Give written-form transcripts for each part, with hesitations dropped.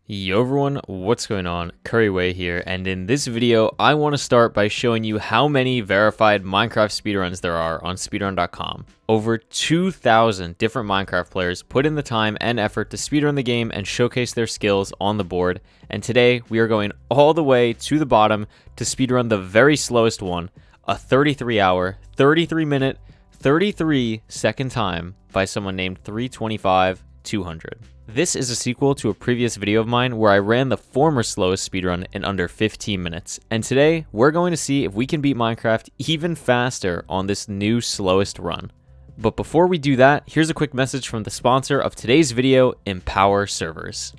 Yo everyone, what's going on? Couriway here, and in this video, I want to start by showing you how many verified Minecraft speedruns there are on speedrun.com. Over 2,000 different Minecraft players put in the time and effort to speedrun the game and showcase their skills on the board, and today we are going all the way to the bottom to speedrun the very slowest one, a 33-hour, 33-minute, 33-second time by someone named 325-200. This is a sequel to a previous video of mine where I ran the former slowest speedrun in under 15 minutes, and today we're going to see if we can beat Minecraft even faster on this new slowest run. But before we do that, here's a quick message from the sponsor of today's video, Empower Servers.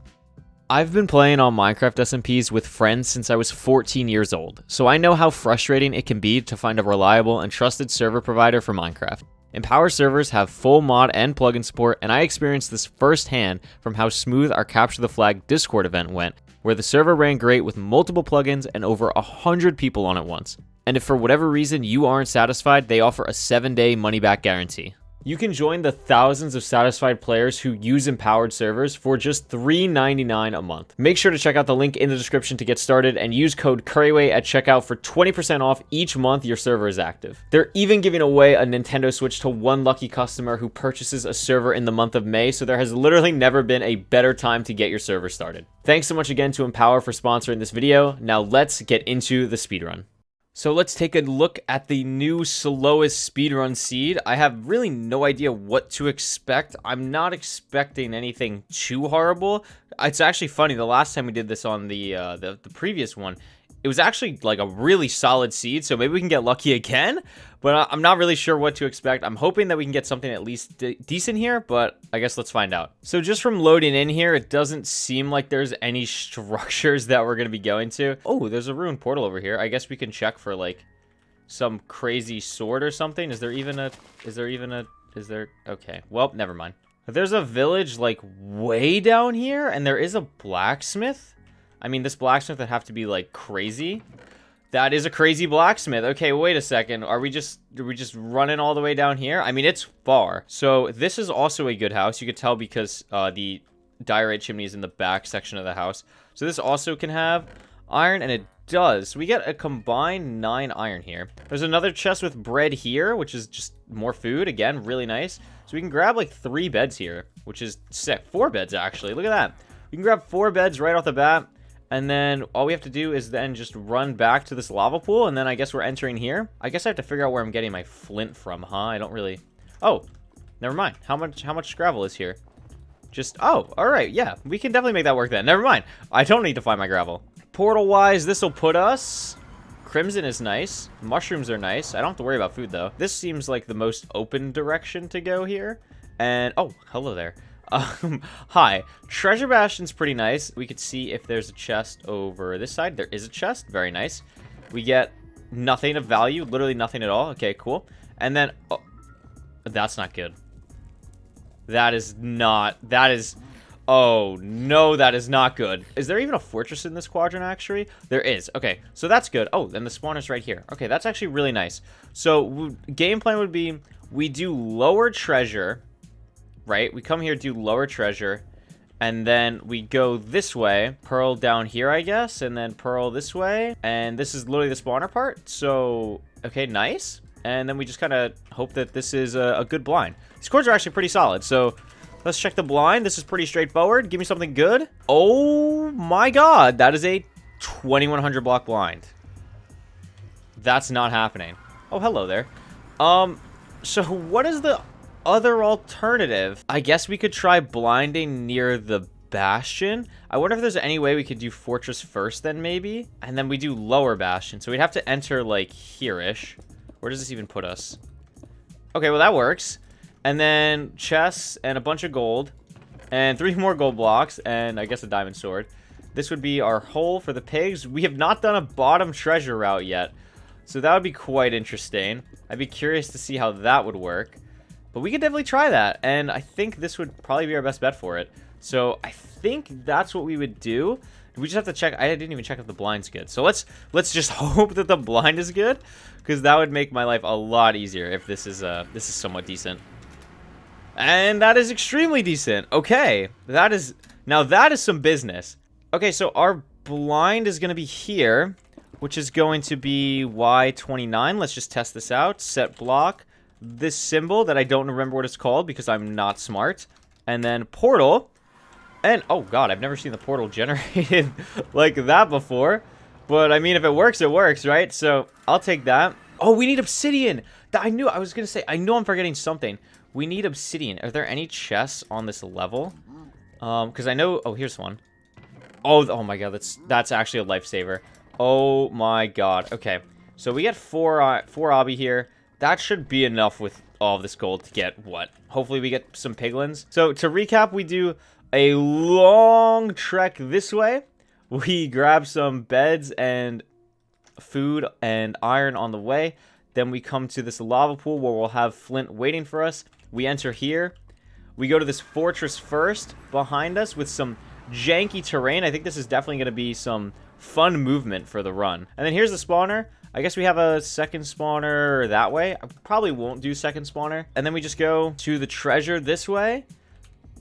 I've been playing on Minecraft SMPs with friends since I was 14 years old, so I know how frustrating it can be to find a reliable and trusted server provider for Minecraft. Empower servers have full mod and plugin support, and I experienced this firsthand from how smooth our Capture the Flag Discord event went, where the server ran great with multiple plugins and over 100 people on it once. And if for whatever reason you aren't satisfied, they offer a 7-day money-back guarantee. You can join the thousands of satisfied players who use empowered servers for just $3.99 a month. Make sure to check out the link in the description to get started and use code COURIWAY at checkout for 20% off each month your server is active. They're even giving away a Nintendo Switch to one lucky customer who purchases a server in the month of May, so there has literally never been a better time to get your server started. Thanks so much again to Empower for sponsoring this video. Now let's get into the speedrun. So let's take a look at the new slowest speedrun seed. I have really no idea what to expect. I'm not expecting anything too horrible. It's actually funny, the last time we did this on the previous one, it was actually like a really solid seed, so maybe we can get lucky again, but I'm not really sure what to expect. I'm hoping that we can get something at least decent here, but I guess let's find out. So just from loading in here, it doesn't seem like there's any structures that we're going to be going to. Oh, there's a ruined portal over here. I guess we can check for like some crazy sword or something. Okay, well, never mind. There's a village like way down here, and there is a blacksmith. I mean, this blacksmith would have to be, like, crazy. That is a crazy blacksmith. Okay, wait a second. Are we just running all the way down here? I mean, it's far. So, this is also a good house. You could tell because the diorite chimney is in the back section of the house. So, this also can have iron, and it does. So, we get a combined 9 iron here. There's another chest with bread here, which is just more food. Again, really nice. So, we can grab, like, 3 beds here, which is sick. 4 beds, actually. Look at that. We can grab 4 beds right off the bat. And then all we have to do is then just run back to this lava pool, and then I guess we're entering here. I guess I have to figure out where I'm getting my flint from, huh? I don't really... Oh, never mind. How much gravel is here? Oh, all right, yeah. We can definitely make that work then. Never mind. I don't need to find my gravel. Portal-wise, this will put us... Crimson is nice. Mushrooms are nice. I don't have to worry about food, though. This seems like the most open direction to go here. And... Oh, hello there. Hi. Treasure Bastion's pretty nice. We could see if there's a chest over this side. There is a chest. Very nice. We get nothing of value. Literally nothing at all. Okay, cool. And then... Oh, that's not good. That is not... That is... Oh, no, that is not good. Is there even a fortress in this quadrant, actually? There is. Okay, so that's good. Oh, and the spawner's right here. Okay, that's actually really nice. So, game plan would be... We do lower treasure... Right, we come here, do lower treasure, and then we go this way, pearl down here, I guess, and then pearl this way, and this is literally the spawner part, so, okay, nice, and then we just kind of hope that this is a good blind. These cords are actually pretty solid, so let's check the blind. This is pretty straightforward. Give me something good. Oh my god, that is a 2100 block blind. That's not happening. Oh, hello there. So what is the... other alternative? I guess we could try blinding near the bastion. I wonder if there's any way we could do fortress first then maybe, and then we do lower bastion. So we'd have to enter like here-ish. Where does this even put us? Okay, well that works. And then chests and a bunch of gold and 3 more gold blocks and I guess a diamond sword. This would be our hole for the pigs. We have not done a bottom treasure route yet, so that would be quite interesting. I'd be curious to see how that would work. But we could definitely try that, and I think this would probably be our best bet for it. So I think that's what we would do. We just have to check. I didn't even check if the blind's good. So let's just hope that the blind is good, because that would make my life a lot easier if this is somewhat decent. And that is extremely decent. Okay, now that is some business. Okay, so our blind is going to be here, which is going to be Y29. Let's just test this out. Set block. This symbol that I don't remember what it's called because I'm not smart. And then portal. And, oh god, I've never seen the portal generated like that before. But, I mean, if it works, right? So, I'll take that. Oh, we need obsidian! I was going to say, I know I'm forgetting something. We need obsidian. Are there any chests on this level? Because I know... Oh, here's one. Oh my god, that's actually a lifesaver. Oh my god. Okay, so we get four obby here. That should be enough with all of this gold to get what? Hopefully we get some piglins. So to recap, we do a long trek this way. We grab some beds and food and iron on the way. Then we come to this lava pool where we'll have flint waiting for us. We enter here. We go to this fortress first behind us with some janky terrain. I think this is definitely going to be some fun movement for the run. And then here's the spawner. I guess we have a second spawner that way. I probably won't do second spawner. And then we just go to the treasure this way,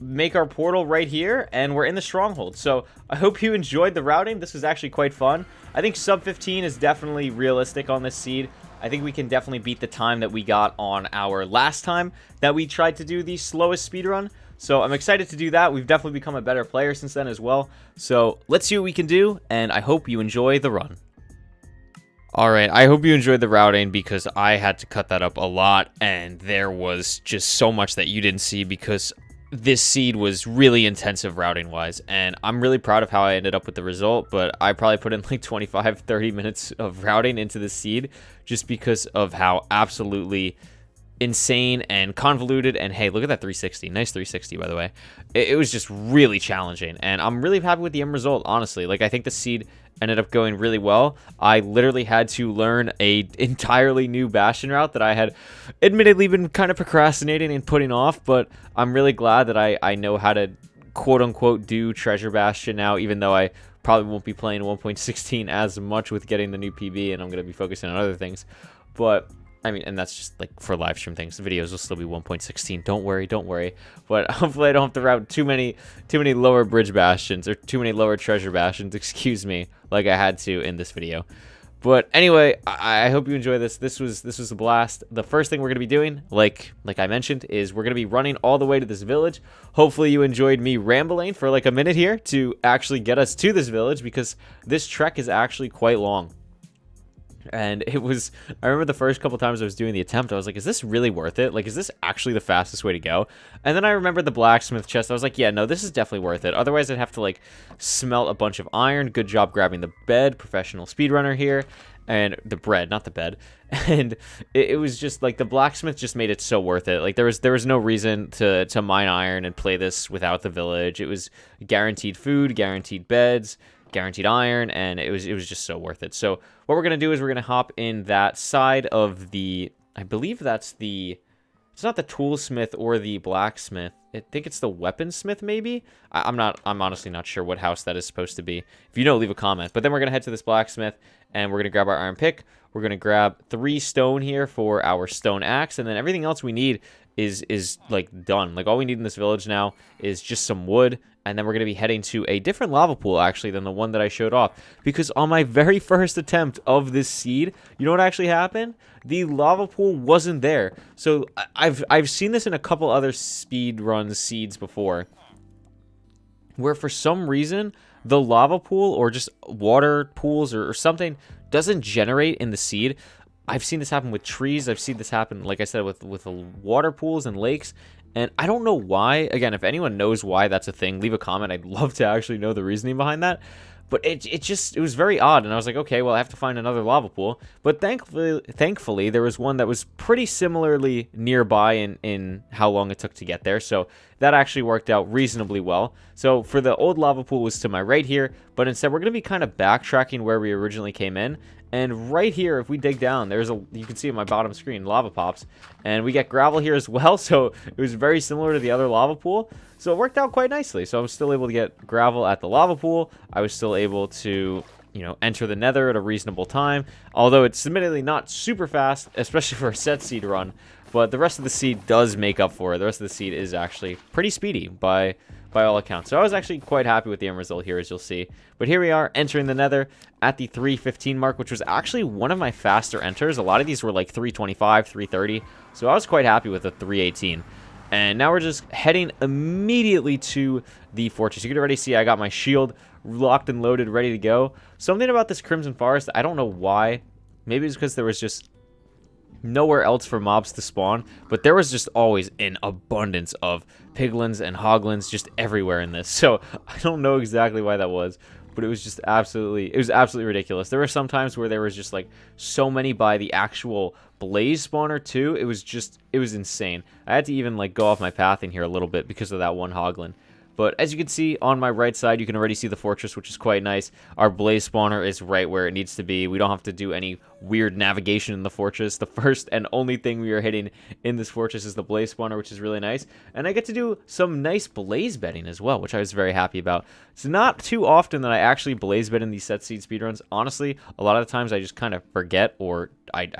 make our portal right here, and we're in the stronghold. So I hope you enjoyed the routing. This was actually quite fun. I think sub 15 is definitely realistic on this seed. I think we can definitely beat the time that we got on our last time that we tried to do the slowest speedrun. So I'm excited to do that. We've definitely become a better player since then as well. So let's see what we can do, and I hope you enjoy the run. Alright, I hope you enjoyed the routing because I had to cut that up a lot, and there was just so much that you didn't see because this seed was really intensive routing-wise, and I'm really proud of how I ended up with the result, but I probably put in like 25-30 minutes of routing into the seed just because of how absolutely insane and convoluted. And hey, look at that 360. Nice 360, by the way. It was just really challenging, and I'm really happy with the end result, honestly. Like, I think the seed ended up going really well. I literally had to learn a entirely new Bastion route that I had admittedly been kind of procrastinating and putting off, but I'm really glad that I know how to quote-unquote do Treasure Bastion now, even though I probably won't be playing 1.16 as much with getting the new PB, and I'm going to be focusing on other things. But I mean, and that's just like for live stream things. The videos will still be 1.16. Don't worry. But hopefully I don't have to route too many lower bridge bastions or too many lower treasure bastions, excuse me, like I had to in this video. But anyway, I hope you enjoy this. This was a blast. The first thing we're gonna be doing, like I mentioned, is we're gonna be running all the way to this village. Hopefully you enjoyed me rambling for like a minute here to actually get us to this village, because this trek is actually quite long. And it was, I remember the first couple times I was doing the attempt, I was like, is this really worth it? Like, is this actually the fastest way to go? And then I remembered the blacksmith chest. I was like, yeah, no, this is definitely worth it. Otherwise, I'd have to, like, smelt a bunch of iron. Good job grabbing the bed. Professional speedrunner here. And the bread, not the bed. And it was just, like, the blacksmith just made it so worth it. Like, there was no reason to mine iron and play this without the village. It was guaranteed food, guaranteed beds, guaranteed iron, and it was just so worth it. So what we're gonna do is we're gonna hop in that side of the, I believe that's the, it's not the toolsmith or the blacksmith. I think it's the weaponsmith, maybe. I'm honestly not sure what house that is supposed to be. If you know, leave a comment. But then we're gonna head to this blacksmith, and we're gonna grab our iron pick. We're gonna grab 3 stone here for our stone axe, and then everything else we need is like done. Like, all we need in this village now is just some wood. And then we're going to be heading to a different lava pool, actually, than the one that I showed off. Because on my very first attempt of this seed, you know what actually happened? The lava pool wasn't there. So I've seen this in a couple other speedrun seeds before, where for some reason the lava pool or just water pools or something doesn't generate in the seed. I've seen this happen with trees. I've seen this happen, like I said, with water pools and lakes. And I don't know why. Again, if anyone knows why that's a thing, leave a comment. I'd love to actually know the reasoning behind that. But it was very odd. And I was like, okay, well, I have to find another lava pool. But thankfully, there was one that was pretty similarly nearby in how long it took to get there. So that actually worked out reasonably well. So for the old lava pool was to my right here. But instead, we're going to be kind of backtracking where we originally came in. And right here, if we dig down, you can see on my bottom screen, lava pops. And we get gravel here as well, so it was very similar to the other lava pool. So it worked out quite nicely. So I was still able to get gravel at the lava pool. I was still able to, you know, enter the nether at a reasonable time. Although it's admittedly not super fast, especially for a set seed run. But the rest of the seed does make up for it. The rest of the seed is actually pretty speedy by by all accounts. So I was actually quite happy with the end result here, as you'll see. But here we are entering the nether at the 3:15 mark, which was actually one of my faster enters. A lot of these were like 3:25, 3:30. So I was quite happy with the 3:18. And now we're just heading immediately to the fortress. You can already see I got my shield locked and loaded, ready to go. Something about this Crimson Forest, I don't know why. Maybe it's because there was just nowhere else for mobs to spawn, but there was just always an abundance of piglins and hoglins just everywhere in this. So I don't know exactly why that was, but it was just absolutely ridiculous. There were some times where there was just like so many by the actual blaze spawner too. It was insane. I had to even like go off my path in here a little bit because of that one hoglin. But as you can see on my right side, you can already see the fortress, which is quite nice. Our blaze spawner is right where it needs to be. We don't have to do any weird navigation in the fortress. The first and only thing we are hitting in this fortress is the blaze spawner, which is really nice. And I get to do some nice blaze bedding as well, which I was very happy about. It's not too often that I actually blaze bed in these set seed speedruns. Honestly, a lot of the times I just kind of forget, or I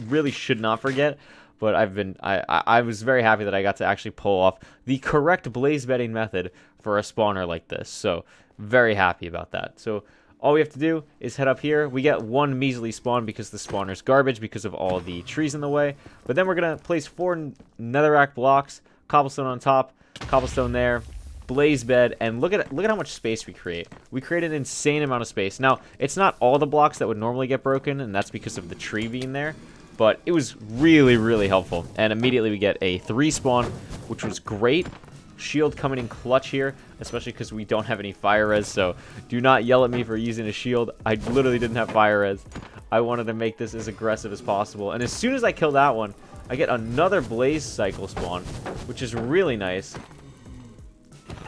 really should not forget. But I was very happy that I got to actually pull off the correct blaze bedding method for a spawner like this. So very happy about that. So all we have to do is head up here. We get one measly spawn because the spawner's garbage because of all the trees in the way. But then we're going to place 4 netherrack blocks, cobblestone on top, cobblestone there, blaze bed, and look at how much space we create. We create an insane amount of space. Now, it's not all the blocks that would normally get broken, and that's because of the tree being there. But it was really, really helpful. And immediately we get a 3 spawn, which was great. Shield coming in clutch here, especially because we don't have any fire res. So do not yell at me for using a shield. I literally didn't have fire res. I wanted to make this as aggressive as possible. And as soon as I kill that one, I get another blaze cycle spawn, which is really nice.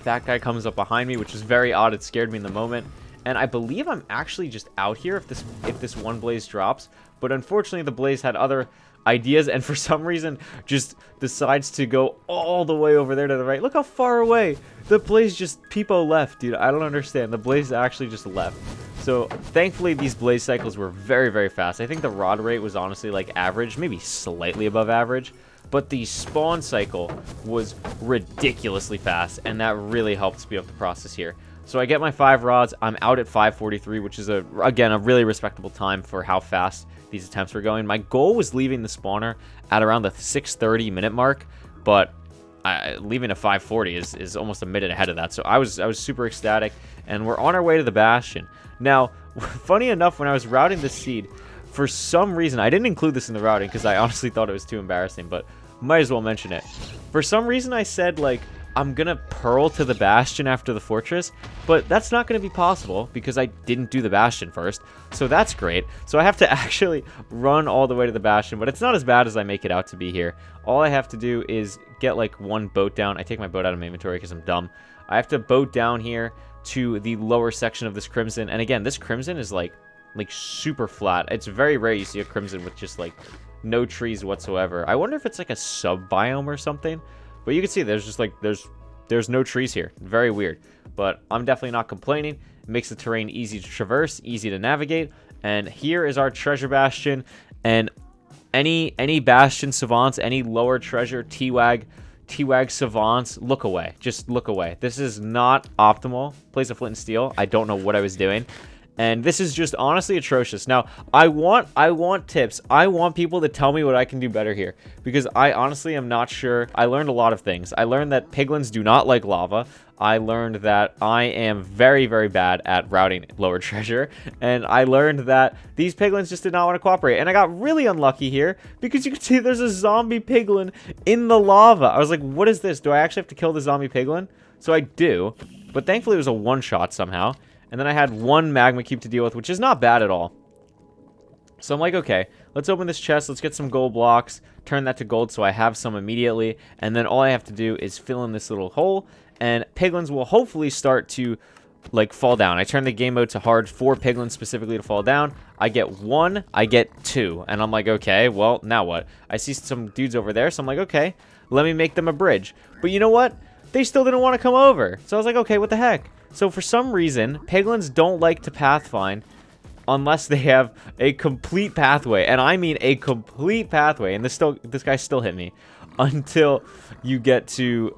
That guy comes up behind me, which is very odd. It scared me in the moment. And I believe I'm actually just out here if this one blaze drops. But unfortunately, the blaze had other ideas, and for some reason, just decides to go all the way over there to the right. Look how far away. The blaze just peepo left, dude. I don't understand. The blaze actually just left. So, thankfully, these blaze cycles were very, very fast. I think the rod rate was honestly like average, maybe slightly above average. But the spawn cycle was ridiculously fast, and that really helped speed up the process here. So I get my 5 rods. I'm out at 5:43, which is, again, a really respectable time for how fast these attempts were going. My goal was leaving the spawner at around the 6:30 minute mark, but leaving at 5:40 is almost a minute ahead of that. So I was super ecstatic, and we're on our way to the Bastion. Now, funny enough, when I was routing the seed, for some reason, I didn't include this in the routing because I honestly thought it was too embarrassing, but might as well mention it. For some reason, I said, like, I'm gonna pearl to the Bastion after the fortress, but that's not gonna be possible because I didn't do the Bastion first. So that's great. So I have to actually run all the way to the Bastion, but it's not as bad as I make it out to be here. All I have to do is get like 1 boat down. I take my boat out of my inventory because I'm dumb. I have to boat down here to the lower section of this Crimson. And again, this Crimson is like super flat. It's very rare you see a Crimson with just like no trees whatsoever. I wonder if it's like a sub biome or something. But you can see there's just like there's no trees here. Very weird. But I'm definitely not complaining. It makes the terrain easy to traverse, easy to navigate. And here is our treasure bastion. And any bastion savants, any lower treasure T-Wag savants, look away. Just look away. This is not optimal. Place of flint and steel. I don't know what I was doing. And this is just honestly atrocious. Now, I want tips. I want people to tell me what I can do better here. Because I honestly am not sure. I learned a lot of things. I learned that piglins do not like lava. I learned that I am very, very bad at routing lower treasure. And I learned that these piglins just did not want to cooperate. And I got really unlucky here. Because you can see there's a zombie piglin in the lava. I was like, what is this? Do I actually have to kill the zombie piglin? So I do. But thankfully it was a one-shot somehow. And then I had 1 magma cube to deal with, which is not bad at all. So I'm like, okay, let's open this chest. Let's get some gold blocks. Turn that to gold so I have some immediately. And then all I have to do is fill in this little hole. And piglins will hopefully start to, like, fall down. I turn the game mode to hard for piglins specifically to fall down. I get 1. I get 2. And I'm like, okay, well, now what? I see some dudes over there. So I'm like, okay, let me make them a bridge. But you know what? They still didn't want to come over. So I was like, okay, what the heck? So for some reason, piglins don't like to pathfind unless they have a complete pathway. And I mean a complete pathway. And this guy still hit me until you get to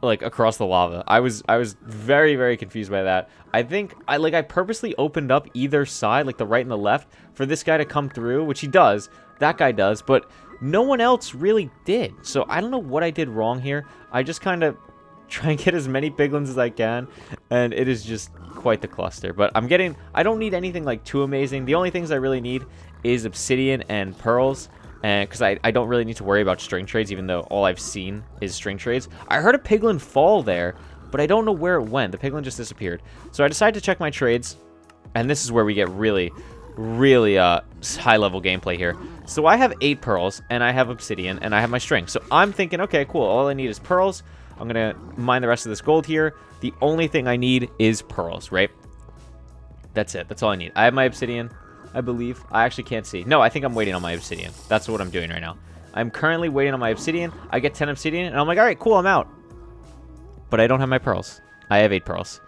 like across the lava. I was very, very confused by that. I think I purposely opened up either side, like the right and the left, for this guy to come through, which he does. That guy does, but no one else really did. So I don't know what I did wrong here. I just kind of try and get as many piglins as I can, and it is just quite the cluster. But I don't need anything like too amazing. The only things I really need is obsidian and pearls, and because I don't really need to worry about string trades, even though all I've seen is string trades. I heard a piglin fall there, but I don't know where it went. The piglin just disappeared. So I decided to check my trades, and this is where we get really high level gameplay here. So I have 8 pearls, and I have obsidian, and I have my string. So I'm thinking, okay, cool, all I need is pearls. I'm gonna mine the rest of this gold here. The only thing I need is pearls, right? That's it. That's all I need. I have my obsidian, I believe. I actually can't see. No, I think I'm waiting on my obsidian. That's what I'm doing right now. I'm currently waiting on my obsidian. I get 10 obsidian, and I'm like, all right, cool, I'm out. But I don't have my pearls. I have 8 pearls.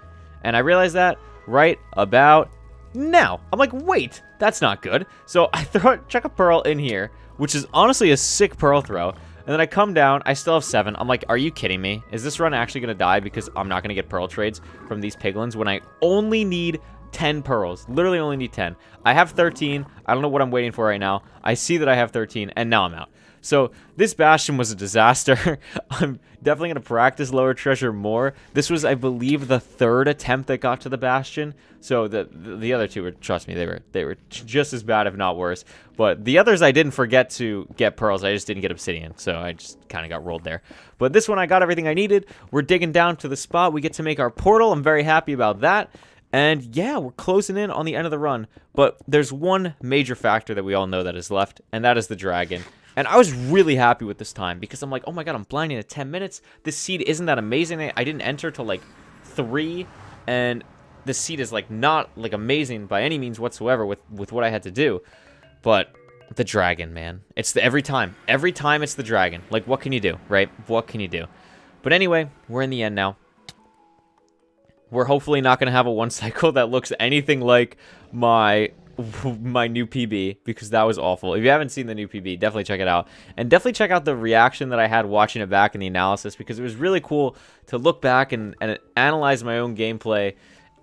And I realized that right about now. I'm like, wait, that's not good. So I chuck a pearl in here, which is honestly a sick pearl throw. And then I come down, I still have 7. I'm like, are you kidding me? Is this run actually going to die because I'm not going to get pearl trades from these piglins when I only need 10 pearls? Literally only need 10. I have 13. I don't know what I'm waiting for right now. I see that I have 13, and now I'm out. So this bastion was a disaster. I'm definitely going to practice lower treasure more. This was, I believe, the 3rd attempt that got to the bastion. So the other 2 were, trust me, they were just as bad, if not worse. But the others, I didn't forget to get pearls. I just didn't get obsidian. So I just kind of got rolled there. But this one, I got everything I needed. We're digging down to the spot. We get to make our portal. I'm very happy about that. And yeah, we're closing in on the end of the run. But there's one major factor that we all know that is left, and that is the dragon. And I was really happy with this time because I'm like, oh my god, I'm blinding at 10 minutes. This seed isn't that amazing. I didn't enter till like 3, and the seed is like not like amazing by any means whatsoever with what I had to do. But the dragon, man, it's every time it's the dragon. Like, what can you do, right? What can you do? But anyway, we're in the end now. We're hopefully not going to have a 1 cycle that looks anything like my new PB, because that was awful. If you haven't seen the new PB, definitely check it out. And definitely check out the reaction that I had watching it back in the analysis, because it was really cool to look back and analyze my own gameplay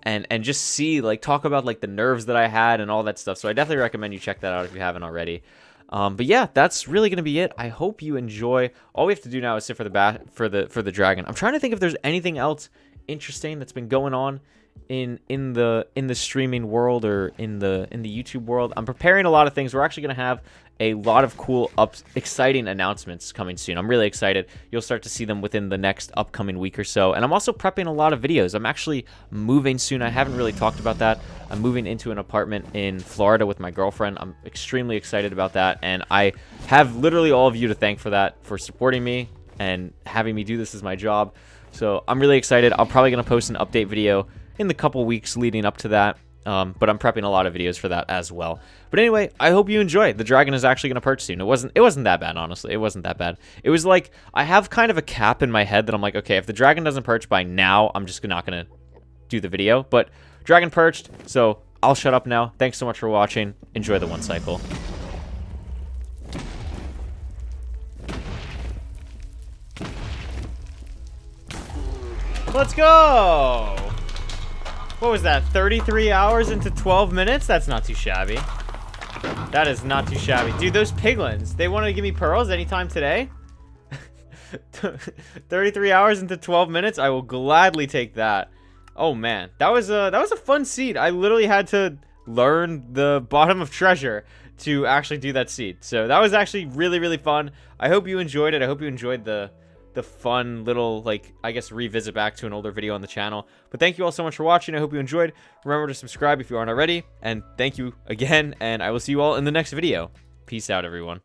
and just see, like, talk about, like, the nerves that I had and all that stuff. So I definitely recommend you check that out if you haven't already. But yeah, that's really going to be it. I hope you enjoy. All we have to do now is sit for the dragon. I'm trying to think if there's anything else interesting that's been going on in the streaming world or in the YouTube world. I'm preparing a lot of things. We're actually going to have a lot of cool exciting announcements coming soon. I'm really excited. You'll start to see them within the next upcoming week or so. And I'm also prepping a lot of videos. I'm actually moving soon. I haven't really talked about that. I'm moving into an apartment in Florida with my girlfriend. I'm extremely excited about that, and I have literally all of you to thank for that, for supporting me and having me do this as my job. So I'm really excited. I'm probably going to post an update video in the couple weeks leading up to that. But I'm prepping a lot of videos for that as well. But anyway, I hope you enjoy. The dragon is actually going to perch soon. It wasn't that bad, honestly. It wasn't that bad. It was like, I have kind of a cap in my head that I'm like, okay, if the dragon doesn't perch by now, I'm just not going to do the video. But dragon perched, so I'll shut up now. Thanks so much for watching. Enjoy the 1 cycle. Let's go! What was that, 33 hours into 12 minutes? That's not too shabby. That is not too shabby. Dude, those piglins, they wanted to give me pearls anytime today? 33 hours into 12 minutes? I will gladly take that. Oh, man. That was a fun seed. I literally had to learn the bottom of treasure to actually do that seed. So that was actually really, really fun. I hope you enjoyed it. I hope you enjoyed the fun little, like, I guess, revisit back to an older video on the channel. But thank you all so much for watching. I hope you enjoyed. Remember to subscribe if you aren't already. And thank you again, and I will see you all in the next video. Peace out, everyone.